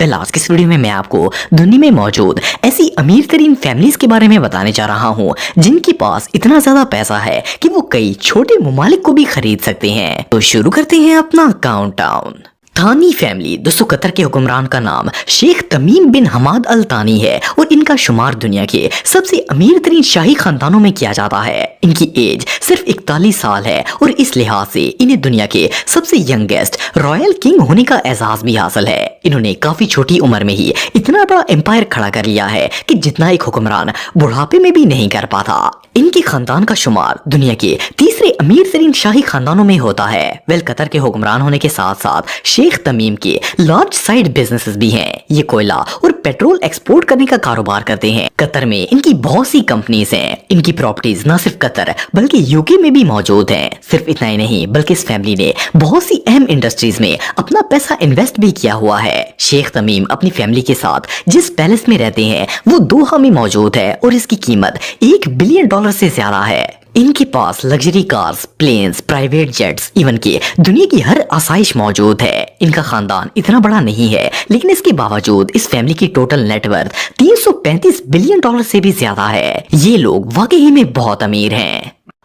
آج کی اس ویڈیو میں آپ کو دنیا میں موجود ایسی امیر ترین فیملیز کے بارے میں بتانے جا رہا ہوں جن کے پاس اتنا زیادہ پیسہ ہے کہ وہ کئی چھوٹے ممالک کو بھی خرید سکتے ہیں۔ تو شروع کرتے ہیں اپنا کاؤنٹ ڈاؤن۔ تھانی فیملی، دوستو قطر کے حکمران کا نام شیخ تمیم بن حماد ال ثانی ہے اور ان کا شمار دنیا کے سب سے امیر ترین شاہی خاندانوں میں کیا جاتا ہے۔ ان کی ایج صرف 41 سال ہے اور اس لحاظ سے انہیں دنیا کے سب سے ینگیسٹ رائل کنگ ہونے کا اعزاز بھی حاصل ہے۔ انہوں نے کافی چھوٹی عمر میں ہی اتنا بڑا امپائر کھڑا کر لیا ہے کہ جتنا ایک حکمران بڑھاپے میں بھی نہیں کر پاتا۔ ان کے خاندان کا شمار دنیا کے تیسرے امیر ترین شاہی خاندانوں میں ہوتا ہے۔ قطر کے حکمران ہونے کے ساتھ ساتھ شیخ تمیم کے لارج سائڈ بزنسز بھی ہیں۔ یہ کوئلہ اور پیٹرول ایکسپورٹ کرنے کا کاروبار کرتے ہیں۔ قطر میں ان کی بہت سی کمپنیز ہیں۔ ان کی پراپرٹیز نہ صرف قطر بلکہ یوکے میں بھی موجود ہیں۔ صرف اتنا ہی نہیں بلکہ اس فیملی نے بہت سی اہم انڈسٹریز میں اپنا پیسہ انویسٹ بھی کیا ہوا ہے۔ شیخ تمیم اپنی فیملی کے ساتھ جس پیلس میں رہتے ہیں وہ دوحہ میں موجود ہے اور اس کی قیمت $1 بلین سے زیادہ ہے۔ ان کے پاس luxury cars, planes, private jets, even کہ دنیا کی ہر آسائش موجود ہے۔ ان کا خاندان اتنا بڑا نہیں ہے لیکن اس کے باوجود اس فیملی کی ٹوٹل نیٹ ورتھ $335 بلین سے بھی زیادہ ہے۔ یہ لوگ واقعی میں بہت امیر ہیں۔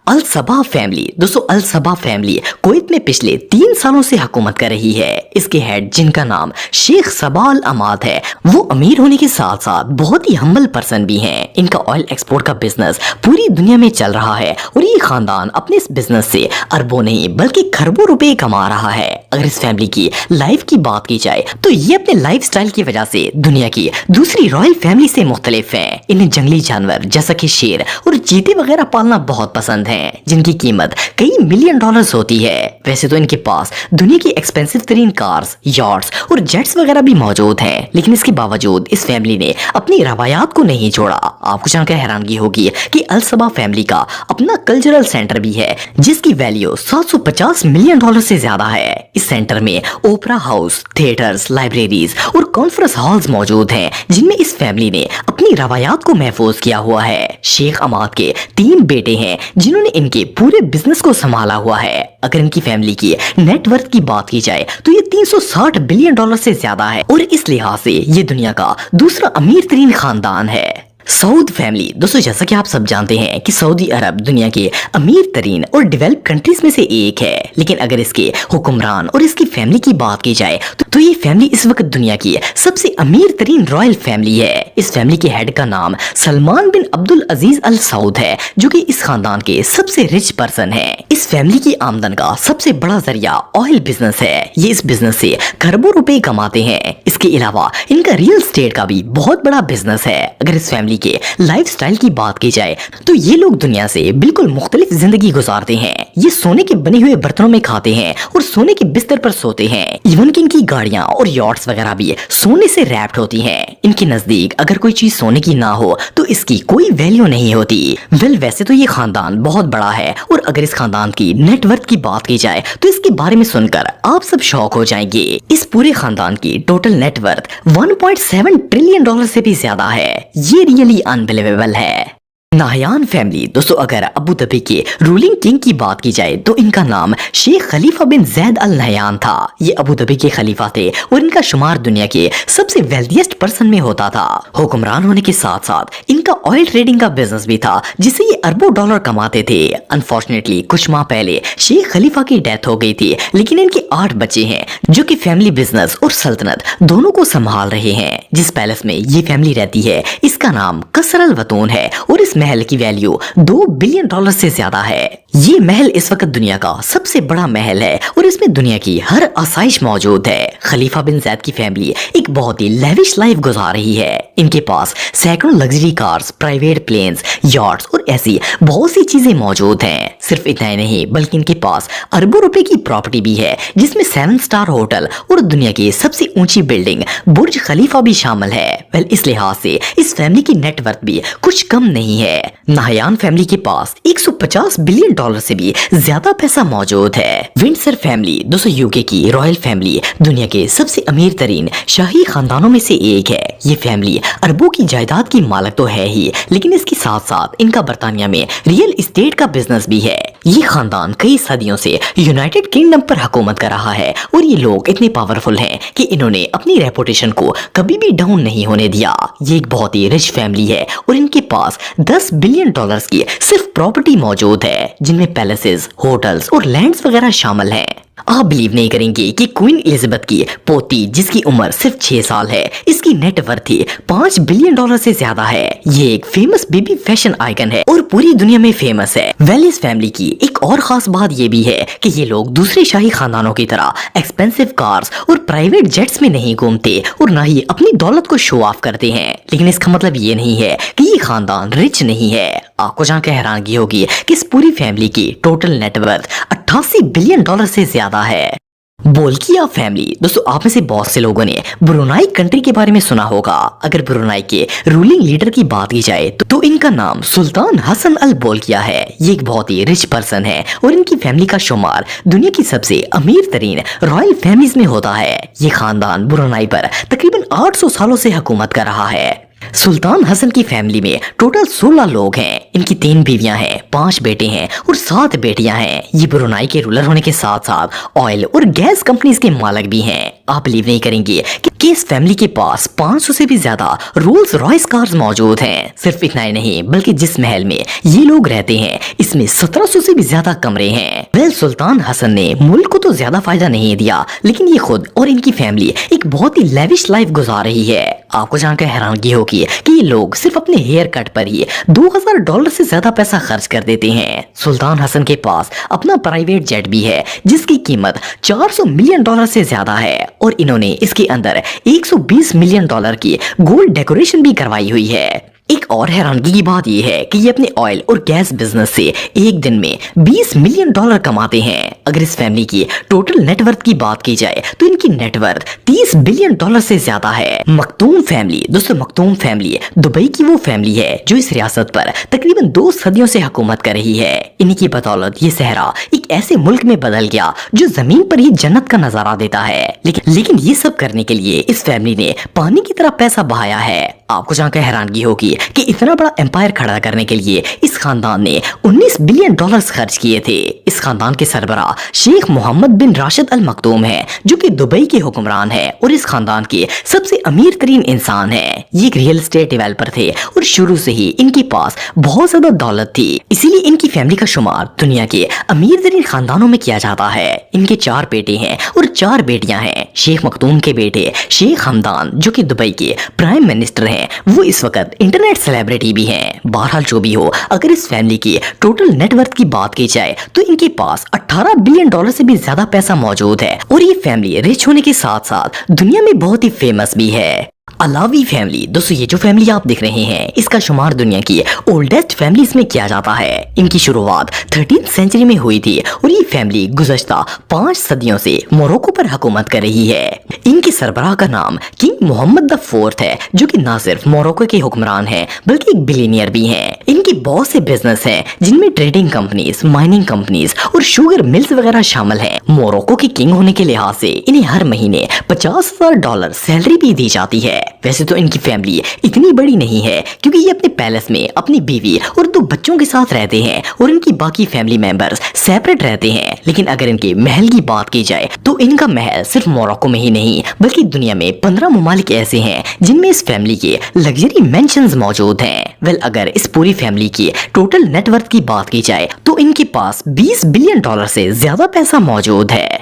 الصباح فیملی، دوستو الصباح فیملی کویت میں پچھلے 3 سالوں سے حکومت کر رہی ہے۔ اس کے ہیڈ جن کا نام شیخ صباح العماد ہے وہ امیر ہونے کے ساتھ ساتھ بہت ہی ہمبل پرسن بھی ہیں۔ ان کا آئل ایکسپورٹ کا بزنس پوری دنیا میں چل رہا ہے اور یہ خاندان اپنے اس بزنس سے اربوں نہیں بلکہ کھربوں روپے کما رہا ہے۔ اگر اس فیملی کی لائف کی بات کی جائے تو یہ اپنے لائف سٹائل کی وجہ سے دنیا کی دوسری رائل فیملی سے مختلف ہیں۔ انہیں جنگلی جانور جیسا کہ شیر اور چیتے وغیرہ پالنا بہت پسند ہے جن کی قیمت کئی $1 ملین ہوتی ہے۔ ویسے تو ان کے پاس دنیا کی ایکسپینسو ترین کارز، یارڈز اور جیٹس وغیرہ بھی موجود ہیں لیکن اس کے باوجود اس فیملی نے اپنی روایات کو نہیں چھوڑا۔ آپ کو جان کر حیرانگی ہوگی کہ الصباح فیملی کا اپنا کلچرل سینٹر بھی ہے جس کی ویلیو $750 ملین سے زیادہ ہے۔ اس سینٹر میں اوپرا ہاؤس، تھیٹرز، لائبریریز اور کانفرنس ہالز موجود ہیں جن میں اس فیملی نے اپنی روایات کو محفوظ کیا ہوا ہے۔ شیخ عماد کے 3 بیٹے ہیں جنہوں نے ان کے پورے بزنس کو سنبھالا ہوا ہے۔ اگر ان کی فیملی کی نیٹ ورتھ کی بات کی جائے تو یہ $360 بلین سے زیادہ ہے اور اس لحاظ سے یہ دنیا کا دوسرا امیر ترین خاندان ہے۔ سعود فیملی، دوستو جیسا کہ آپ سب جانتے ہیں کہ سعودی عرب دنیا کے امیر ترین اور ڈیولپ کنٹریز میں سے ایک ہے لیکن اگر اس کے حکمران اور اس کی فیملی کی بات کی جائے تو یہ فیملی اس وقت دنیا کی سب سے امیر ترین رائل فیملی ہے۔ اس فیملی کے ہیڈ کا نام سلمان بن عبد العزیز ال سعود ہے جو کہ اس خاندان کے سب سے رچ پرسن ہے۔ اس فیملی کی آمدن کا سب سے بڑا ذریعہ آئل بزنس ہے۔ یہ اس بزنس سے کھربوں روپے کماتے ہیں۔ اس کے علاوہ ان کا ریل اسٹیٹ کا بھی بہت بڑا بزنس ہے۔ اگر اس فیملی کے لائف سٹائل کی بات کی جائے تو یہ لوگ دنیا سے بالکل مختلف زندگی گزارتے ہیں۔ یہ سونے کے بنے ہوئے برتنوں میں کھاتے ہیں اور سونے کے بستر پر سوتے ہیں۔ ایون کہ ان کی گاڑیاں اور یارڈز وغیرہ بھی سونے سے ریپڈ ہوتی ہیں۔ ان کے نزدیک اگر کوئی چیز سونے کی نہ ہو تو اس کی کوئی ویلیو نہیں ہوتی۔ ویسے تو یہ خاندان بہت بڑا ہے اور اگر اس خاندان کی نیٹ ورتھ کی بات کی جائے تو اس کے بارے میں سن کر آپ سب شوق ہو جائیں گے۔ اس پورے خاندان کی ٹوٹل نیٹ ورتھ $1.7 ٹریلین سے بھی زیادہ ہے۔ یہ ریئلی انبلیویبل ہے۔ نہیان فیملی، دوستو اگر ابو دھبی کے رولنگ کنگ کی بات کی جائے تو ان کا نام شیخ خلیفہ بن زید ال نہیان تھا۔ یہ ابو دھبی کے خلیفہ تھے اور ان کا شمار دنیا کے سب سے ویلتھیسٹ پرسن میں ہوتا تھا۔ حکمران ہونے کے ساتھ ساتھ ان کا آئل ٹریڈنگ کا بزنس بھی تھا جس سے یہ اربوں ڈالر کماتے تھے۔ انفارچونیٹلی کچھ ماہ پہلے شیخ خلیفہ کی ڈیتھ ہو گئی تھی لیکن ان کے 8 بچے ہیں جو کہ فیملی بزنس اور سلطنت دونوں کو سنبھال رہے ہیں۔ جس پیلس میں یہ فیملی رہتی ہے اس کا نام قصر الوطون ہے اور اس محل کی ویلیو $2 بلین سے زیادہ ہے۔ یہ محل اس وقت دنیا کا سب سے بڑا محل ہے اور اس میں دنیا کی ہر آسائش موجود ہے۔ خلیفہ بن زید کی فیملی ایک بہت ہی لیوش لائف گزار رہی ہے۔ ان کے پاس سینکڑوں luxury cars, private planes, yards اور ایسی بہت سی چیزیں موجود ہیں۔ صرف اتنا ہی نہیں بلکہ ان کے پاس اربوں روپے کی پراپرٹی بھی ہے جس میں 7 اسٹار ہوٹل اور دنیا کی سب سے اونچی بلڈنگ برج خلیفہ بھی شامل ہے۔ اس لحاظ سے اس فیملی کی نیٹ ورتھ بھی کچھ کم نہیں ہے۔ है। नाहयान फैमिली के पास 150 बिलियन डॉलर से भी ज्यादा पैसा मौजूद है। विंडसर फैमिली दोस्तों यूके की रॉयल फैमिली दुनिया के सबसे अमीर तरीन शाही खानदानों में से एक है। ये फैमिली अरबों की जायदाद की मालिक तो है ही, लेकिन इसके साथ साथ इनका बर्तानिया में रियल एस्टेट का बिजनेस भी है। ये खानदान कई सदियों से यूनाइटेड किंगडम पर हुकूमत कर रहा है और ये लोग इतने पावरफुल हैं कि इन्होंने अपनी रेपुटेशन को कभी भी डाउन नहीं होने दिया। ये एक बहुत ही रिच फैमिली है और इनके पास 10 बिलियन डॉलर्स की सिर्फ प्रॉपर्टी मौजूद है, जिनमें पैलेसेस, होटल्स और लैंड्स वगैरह शामिल हैं। आप बिलीव नहीं करेंगे कि क्वीन एलिजाबेथ की पोती, जिसकी उम्र सिर्फ 6 साल है, इसकी नेट वर्थ 5 बिलियन डॉलर से ज्यादा है। ये एक फेमस बेबी फैशन आइकन है और पूरी दुनिया में फेमस है। वेलिस फैमिली की एक और खास बात ये भी है कि ये लोग दूसरे शाही खानदानों की तरह एक्सपेंसिव कार्स और प्राइवेट जेट्स में नहीं घूमते और न ही अपनी दौलत को शो ऑफ करते हैं। लेकिन इसका मतलब ये नहीं है कि ये खानदान रिच नहीं है। आपको जानकर हैरानगी होगी कि इस पूरी फैमिली की टोटल नेटवर्थ 88 बिलियन डॉलर से ज्यादा है। बोल्किया फैमिली दोस्तों, आप में से बहुत से लोगों ने ब्रुनाई कंट्री के बारे में सुना होगा। अगर ब्रुनाई के रूलिंग लीडर की बात की जाए तो इनका नाम सुल्तान हसन अल बोल्किया है। ये एक बहुत ही रिच पर्सन है और इनकी फैमिली का शुमार दुनिया की सबसे अमीर तरीन रॉयल फैमिलीज में होता है। ये खानदान ब्रुनाई पर तकरीबन 800 सालों से हुकूमत कर रहा है। सुल्तान हसन की फैमिली में टोटल 16 लोग हैं। इनकी 3 बीवियां हैं, 5 बेटे हैं और 7 बेटियां हैं। ये ब्रुनाई के रूलर होने के साथ साथ ऑयल और गैस कंपनीज के मालिक भी हैं। आप बिलीव नहीं करेंगे कि इस फैमिली के पास 500 से भी ज्यादा रोल्स रॉयस कार्स मौजूद हैं। सिर्फ इतना ही नहीं, बल्कि जिस महल में ये लोग रहते हैं इसमें 1700 से भी ज्यादा कमरे हैं। वेल, सुल्तान हसन ने मुल्क को तो ज्यादा फायदा नहीं दिया, लेकिन ये खुद और इनकी फैमिली एक बहुत ही लेविश लाइफ गुजार रही है। आपको जानकर हैरानगी होगी कि ये लोग सिर्फ अपने हेयर कट पर ही 2000 डॉलर से ज्यादा पैसा खर्च कर देते हैं। सुल्तान हसन के पास अपना प्राइवेट जेट भी है, जिसकी कीमत 400 मिलियन डॉलर से ज्यादा है और इन्होंने इसके अंदर 120 मिलियन डॉलर की गोल्ड डेकोरेशन भी करवाई हुई है। एक और हैरानगी की बात यह है कि ये अपने ऑयल और गैस बिजनेस से एक दिन में 20 मिलियन डॉलर कमाते हैं। अगर इस फैमिली की टोटल नेटवर्थ की बात की जाए तो इनकी नेटवर्थ 30 बिलियन डॉलर से ज्यादा है। मखतूम फैमिली दोस्तों, मखतूम फैमिली दुबई की वो फैमिली है जो इस रियासत पर तकरीबन 2 सदियों से हुकूमत कर रही है। इन्हीं की बदौलत ये सहरा एक ऐसे मुल्क में बदल गया जो जमीन पर ही जन्नत का नजारा देता है। लेकिन ये सब करने के लिए इस फैमिली ने पानी की तरह पैसा बहाया है। आपको जानकर हैरानगी होगी कि इतना बड़ा एम्पायर खड़ा करने के लिए इस खानदान ने 19 बिलियन डॉलर्स खर्च किए थे। इस खानदान के सरबराह शेख मोहम्मद बिन राशिद अल मखतूम है, जो कि दुबई के हुक्मरान है और इस खानदान के सबसे अमीर तरीन इंसान है। ये एक रियल एस्टेट डेवलपर थे और शुरू से ही इनके पास बहुत ज्यादा दौलत थी, इसीलिए इनकी फैमिली का शुमार दुनिया के अमीर तरीन खानदानों में किया जाता है। इनके 4 बेटे हैं और 4 बेटियां हैं। शेख मखतूम के बेटे शेख हमदान, जो कि दुबई के प्राइम मिनिस्टर हैं, वो इस वक्त इंटरनेट सेलिब्रिटी भी हैं। बहरहाल जो भी हो, अगर इस फैमिली की टोटल नेटवर्थ की बात की जाए तो इनके पास 18 बिलियन डॉलर से भी ज्यादा पैसा मौजूद है और ये फैमिली रिच होने के साथ साथ दुनिया में बहुत ही फेमस भी है। अलावी फैमिली दोस्तों, ये जो फैमिली आप देख रहे हैं इसका शुमार दुनिया की ओल्डेस्ट फैमिलीज में किया जाता है। इनकी शुरुआत 13th सेंचुरी में हुई थी और ये फैमिली गुज़श्ता 5 सदियों से मोरक्को पर हुकूमत कर रही है। इनके सरबराह का नाम किंग मोहम्मद द 4th है, जो कि न सिर्फ मोरक्को के हुक्मरान हैं बल्कि एक बिलियनियर भी हैं। इनके बहुत से बिजनेस हैं जिनमें ट्रेडिंग कंपनीज, माइनिंग कंपनीज और शुगर मिल्स वगैरह शामिल हैं। मोरक्को के किंग होने के लिहाज से इन्हें हर महीने 50,000 डॉलर सैलरी भी दी जाती है। वैसे तो इनकी फैमिली इतनी बड़ी नहीं है क्योंकि ये अपने पैलेस में अपनी बीवी और 2 बच्चों के साथ रहते हैं और इनकी बाकी फैमिली मेंबर्स सेपरेट रहते हैं। लेकिन अगर इनके महल की बात की जाए तो इनका महल सिर्फ मोरक्को में ही नहीं बल्कि दुनिया में 15 ममालिक ऐसे हैं जिनमें इस फैमिली के लग्जरी मेंशंस मौजूद हैं। वेल, अगर इस पूरी फैमिली की टोटल नेटवर्थ की बात की जाए तो इनके पास 20 बिलियन डॉलर से ज्यादा पैसा मौजूद है।